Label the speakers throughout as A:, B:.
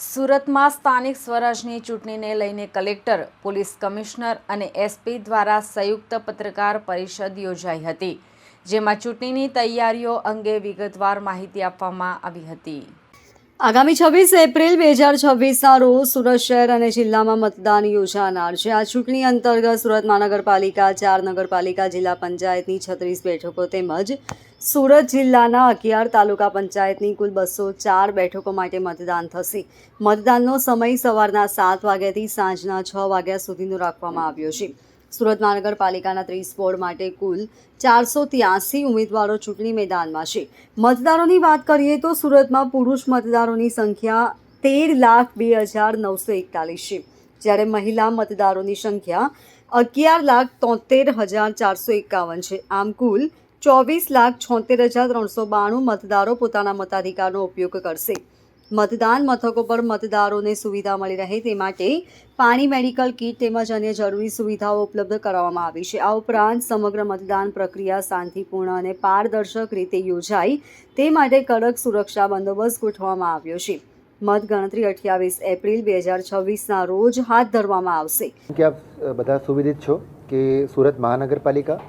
A: સુરતમાં સ્થાનિક સ્વરાજની ચૂંટણીને લઈને કલેક્ટર, પોલીસ કમિશનર અને એસપી દ્વારા સંયુક્ત પત્રકાર પરિષદ યોજાઈ હતી, જેમાં ચૂંટણીની તૈયારીઓ અંગે વિગતવાર માહિતી આપવામાં આવી હતી। આગામી 26 એપ્રિલ 2026ના રોજ સુરત શહેર અને જિલ્લામાં મતદાન યોજાનાર છે। આ ચૂંટણી અંતર્ગત સુરત મહાનગરપાલિકા, 4 નગરપાલિકા, જિલ્લા પંચાયતની 36 બેઠકો તેમજ સુરત જિલ્લાના 11 તાલુકા પંચાયતની કુલ 204 બેઠકો માટે મતદાન થશે। મતદાનનો સમય સવારના 7 વાગ્યાથી સાંજના 6 વાગ્યા સુધીનો રાખવામાં આવ્યો છે। સુરત મહાનગરપાલિકાના 30 વોર્ડ માટે કુલ 483 ઉમેદવારો ચૂંટણી મેદાનમાં છે। મતદારોની વાત કરીએ તો સુરતમાં પુરુષ મતદારોની સંખ્યા 13,02,941 છે, જ્યારે મહિલા મતદારોની સંખ્યા 11,73,451 છે। આમ કુલ 24,76,392 મતદારો પોતાના મતાધિકારનો ઉપયોગ કરશે। મતદાન મથકો પર મતદારોને સુવિધા મળી રહે તે માટે પાણી, મેડિકલ કિટ તેમજ અન્ય જરૂરી સુવિધાઓ ઉપલબ્ધ કરાવવામાં આવી છે। આ ઉપરાંત સમગ્ર મતદાન પ્રક્રિયા શાંતિપૂર્ણ અને પારદર્શક રીતે યોજાય તે માટે કડક સુરક્ષા બંદોબસ્ત ગોઠવવામાં આવ્યો છે। મતગણતરી 28 એપ્રિલ 2026ના રોજ હાથ ધરવામાં આવશે।
B: કે આપ બધા સુવિધિત છો કે સુરત મહાનગરપાલિકા,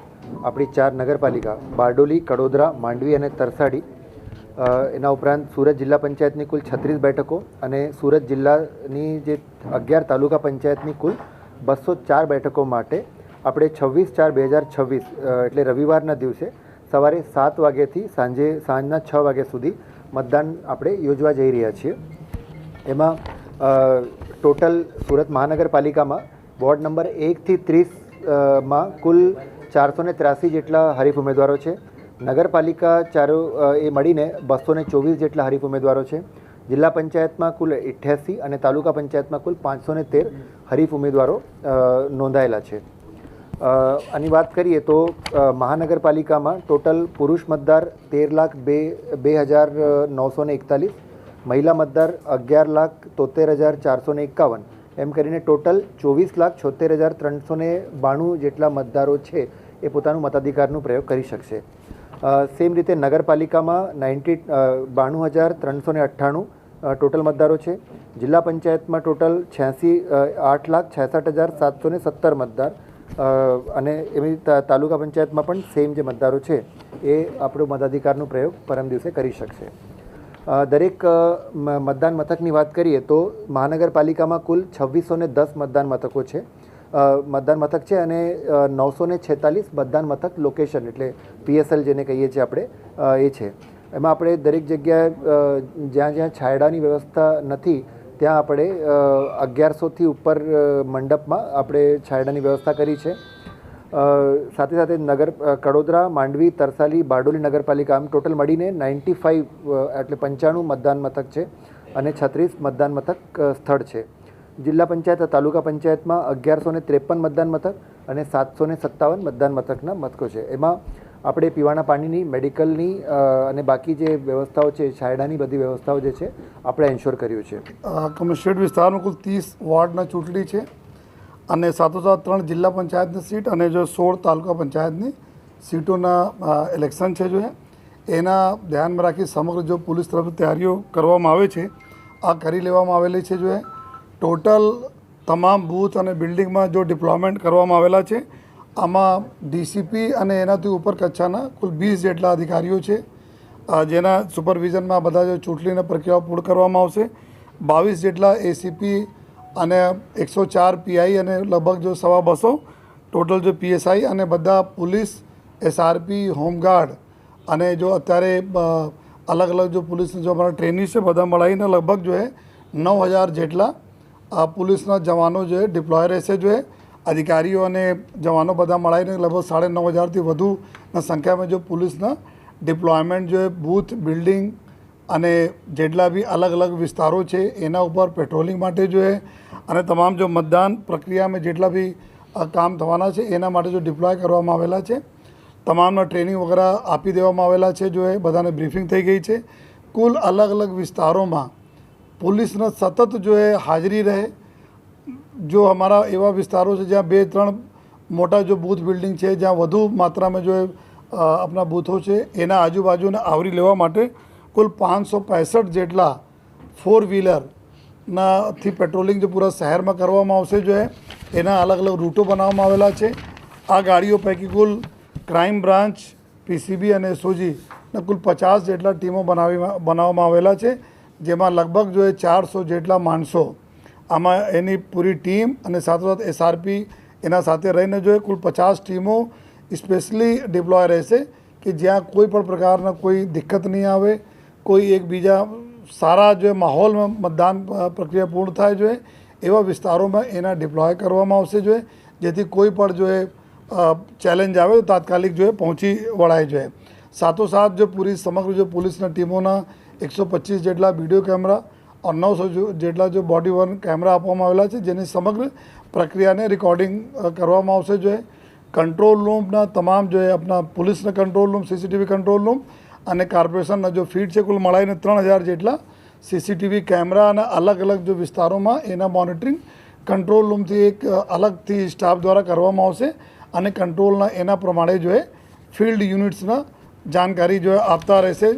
B: આપણી 4 નગરપાલિકા બારડોલી, કડોદરા, માંડવી અને તરસાડી, એના ઉપરાંત સુરત જિલ્લા પંચાયતની કુલ 36 બેઠકો અને સુરત જિલ્લાની જે 11 તાલુકા પંચાયતની કુલ 204 બેઠકો માટે આપણે 26/4/2026 એટલે રવિવારના દિવસે સવારે 7 વાગ્યાથી સાંજના 6 વાગ્યા સુધી મતદાન આપણે યોજવા જઈ રહ્યા છીએ। એમાં ટોટલ સુરત મહાનગરપાલિકામાં વોર્ડ નંબર 1 થી 30માં કુલ 483 જેટલા હરીફ ઉમેદવારો છે। નગરપાલિકા એ મળીને 224 જેટલા હરીફ ઉમેદવારો છે। જિલ્લા પંચાયતમાં કુલ 88 અને તાલુકા પંચાયતમાં કુલ 513 હરીફ ઉમેદવારો નોંધાયેલા છે। આની વાત કરીએ તો મહાનગરપાલિકામાં ટોટલ પુરુષ મતદાર 13,02,941, મહિલા મતદાર 11,73,451, એમ કરીને ટોટલ 24,76,392 જેટલા મતદારો છે એ પોતાનું મતાધિકારનો પ્રયોગ કરી શકશે। સેમ રીતે નગરપાલિકામાં 92,398 ટોટલ મતદારો છે। જિલ્લા પંચાયતમાં ટોટલ 8,66,717 મતદાર અને એવી તાલુકા પંચાયતમાં પણ સેમ જે મતદારો છે એ આપણો મતાધિકારનો પ્રયોગ પરમ દિવસે કરી શકશે। દરેક મતદાન મથકની વાત કરીએ તો મહાનગરપાલિકામાં કુલ 2610 મતદાન મથકો છે, મતદાન મથક છે અને 946 મતદાન મથક લોકેશન એટલે PSL જેને કહીએ છીએ આપણે એ છે। એમાં આપણે દરેક જગ્યાએ જ્યાં છાંયડાની વ્યવસ્થા નથી ત્યાં આપણે 1100થી ઉપર મંડપમાં આપણે છાંયડાની વ્યવસ્થા કરી છે। સાથે સાથે કડોદરા, માંડવી, તરસાલી, બારડોલી નગરપાલિકા આમ ટોટલ મળીને 95 એટલે 95 મતદાન મથક છે અને 36 મતદાન મથક સ્થળ છે। જિલ્લા પંચાયત, તાલુકા પંચાયતમાં 1153 મતદાન મથક અને 757 મતદાન મથકના મથકો છે। એમાં આપણે પીવાના પાણીની, મેડિકલની અને બાકી જે વ્યવસ્થાઓ છે, છાંયડાની બધી વ્યવસ્થાઓ જે છે આપણે એન્શ્યોર કર્યું છે।
C: કમિશનરેટ વિસ્તારમાં કુલ 30 વોર્ડના ચૂંટણી છે અને સાથોસાથ 3 જિલ્લા પંચાયતની સીટ અને જો 16 તાલુકા પંચાયતની સીટોના ઇલેક્શન છે જો એના ધ્યાનમાં રાખી સમગ્ર જો પોલીસ તરફથી તૈયારીઓ કરવામાં આવે છે આ કરી લેવામાં આવેલી છે। જો ટોટલ તમામ બૂથ અને બિલ્ડિંગમાં જો ડિપ્લોયમેન્ટ કરવામાં આવેલા છે, આમાં ડીસીપી અને એનાથી ઉપર કક્ષાના કુલ 20 જેટલા અધિકારીઓ છે જેના સુપરવિઝનમાં બધા જો ચૂંટણીની પ્રક્રિયાઓ પૂર્ણ કરવામાં આવશે। 22 જેટલા એસીપી અને 104 પીઆઈ અને લગભગ જો 250 ટોટલ જો પીએસઆઈ અને બધા પોલીસ, એસઆરપી, હોમગાર્ડ અને જો અત્યારે અલગ અલગ જો પોલીસના જો અમારા ટ્રેનિંગ છે બધા મળાવીને લગભગ જો 9,000 જેટલા પોલીસના જવાનો જો ડિપ્લોય રહેશે। જો અધિકારીઓ અને જવાનો બધા મળાવીને લગભગ 9,500થી વધુના સંખ્યામાં જો પોલીસના ડિપ્લોયમેન્ટ જો બૂથ, બિલ્ડિંગ અને જેટલા બી અલગ અલગ વિસ્તારો છે એના ઉપર પેટ્રોલિંગ માટે જો અને તમામ જો મતદાન પ્રક્રિયામાં જેટલા બી કામ થવાના છે એના માટે જો ડિપ્લોય કરવામાં આવેલા છે। તમામના ટ્રેનિંગ વગેરે આપી દેવામાં આવેલા છે। જો બધાને બ્રીફિંગ થઈ ગઈ છે। કુલ અલગ અલગ વિસ્તારોમાં पुलिसने सतत जो है हाजिरी रहे। जो हमारा एवं विस्तारों से जहाँ 2-3 मोटा जो बूथ बिल्डिंग है जहाँ वधु मात्रा में जो है अपना बूथों से एना आजूबाजू ने आवरी लेवा माटे कुल 565 जेटला 4 व्हीलर થી પેટ્રોલિંગ જો પૂરા શહેરમાં કરવામાં આવશે જો એના અલગ અલગ રૂટો બનાવવામાં આવેલા છે. આ ગાડીઓ પૈકી કુલ ક્રાઇમ બ્રાન્ચ, પીસીબી અને એસઓજીના કુલ 50 જેટલા ટીમો બનાવવામાં આવેલા છે, જેમાં લગભગ જો 400 જેટલા માણસો આમાં એની પૂરી ટીમ અને સાથોસાથ એસઆરપી એના સાથે રહીને જો કુલ 50 ટીમો સ્પેશિયલી ડિપ્લોય રહેશે કે જ્યાં કોઈ પણ પ્રકારના કોઈ દિક્કત નહીં આવે, કોઈ એકબીજા સારા જો માહોલમાં મતદાન પ્રક્રિયા પૂર્ણ થાય જોઈએ એવા વિસ્તારોમાં એના ડિપ્લોય કરવામાં આવશે જોઈએ, જેથી કોઈ પણ જો ચેલેન્જ આવે તો તાત્કાલિક જો પહોંચી વળાય જોઈએ. સાથોસાથ જો પૂરી સમગ્ર જો પોલીસના ટીમોના 125 જેટલા વિડીયો કેમેરા और 900 જેટલા જો બોડી વોર્ન કેમેરા આપવામાં આવેલા છે, જેની સમગ્ર પ્રક્રિયાને રેકોર્ડિંગ કરવામાં આવશે જોઈએ. કંટ્રોલ રૂમના તમામ જો આપણા પોલીસના control room, CCTV control room અને કોર્પોરેશનના જો ફીડ છે કુલ મળાઈને 3000 જેટલા સીસીટીવી કેમેરા અને અલગ અલગ જો વિસ્તારોમાં એના મોનિટરિંગ કંટ્રોલ રૂમથી એક અલગથી સ્ટાફ દ્વારા કરવામાં આવશે અને કંટ્રોલના એના પ્રમાણે જો ફિલ્ડ યુનિટ્સના જાણકારી જો આપતા રહેશે.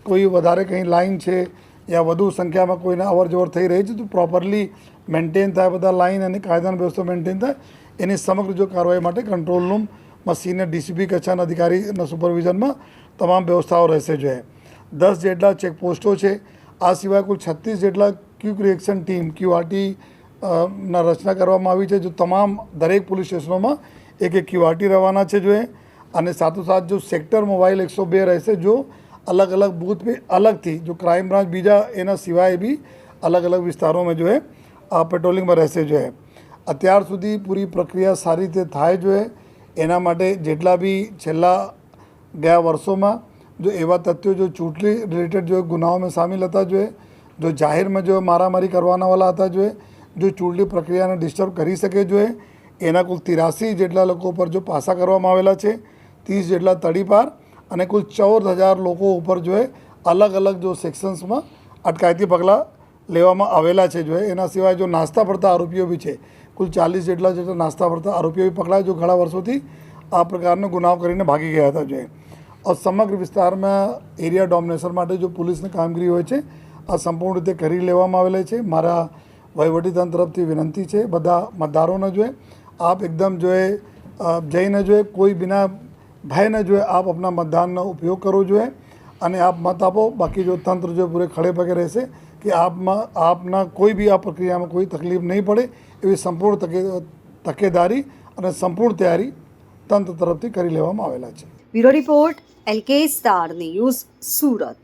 C: કોઈ વધારે કંઈ લાઈન છે યા વધુ સંખ્યામાં કોઈને અવર જવર થઈ રહી છે તો પ્રોપરલી મેન્ટેન થાય, બધા લાઈન અને કાયદાની વ્યવસ્થા મેન્ટેન થાય, એની સમગ્ર જો કાર્યવાહી માટે કંટ્રોલ રૂમમાં સિનિયર ડીસીપી કક્ષાના અધિકારીના સુપરવિઝનમાં તમામ વ્યવસ્થાઓ રહેશે જોઈએ. 10 જેટલા ચેકપોસ્ટો છે. આ સિવાય કુલ 36 જેટલા ક્વિક રિએક્શન ટીમ QRT ના રચના કરવામાં આવી છે, જો તમામ દરેક પોલીસ સ્ટેશનોમાં એક QRT રવાના છે જોઈએ. અને સાથોસાથ જો સેક્ટર મોબાઈલ 102 રહેશે, જો अलग अलग बूथ पे अलग थी जो क्राइम ब्रांच बीजा एना सिवाय भी अलग अलग विस्तारों में जो है पेट्रोलिंग में रहશે जो है. અત્યાર સુધી પૂરી પ્રક્રિયા સારી રીતે થાય જો એના માટે જેટલા બી છેલ્લા ગયા વર્ષોમાં જો એવા તથ્યો જો ચૂંટણી રિલેટેડ જો ગુનાઓમાં સામેલ હતા જો જાહેરમાં જો મારામારી કરવાનાવાળા હતા જો ચૂંટણી પ્રક્રિયાને ડિસ્ટર્બ કરી શકે જો એના કુલ 83 જેટલા લોકો પર જો પાસા કરવામાં આવેલા છે, 30 જેટલા તડીપાર અને કુલ 14,000 લોકો ઉપર જો અલગ અલગ જો સેક્શન્સમાં અટકાયતી પગલાં લેવામાં આવેલા છે જો એના સિવાય જો નાસ્તા પડતા આરોપીઓ બી છે, કુલ 40 જેટલા નાસ્તા પડતા આરોપીઓ બી પકડાય જો ઘણા વર્ષોથી આ પ્રકારનો ગુનાઓ કરીને ભાગી ગયા હતા જો. और સમગ્ર વિસ્તારમાં એરિયા ડોમિનેશન માટે જો પોલીસની કામગીરી હોય છે આ સંપૂર્ણ રીતે કરી લેવામાં આવેલી છે. મારા વહીવટીતંત્ર તરફથી વિનંતી છે બધા મતદારોને જો આપ એકદમ જો જઈને જો કોઈ બિના भय न जो है आप अपना मतदान का उपयोग करो जो है અને आप मत आपो. बाकी जो तंत्र जो पूरे खड़े पगे રહેશે कि आपना कोई भी આ પ્રક્રિયામાં કોઈ તકલીફ નહીં પડે એવી સંપૂર્ણ તકેદારી અને સંપૂર્ણ તૈયારી તંત્ર તરફથી કરી લેવામાં આવેલા છે.
D: Bureau report LK star news, Surat.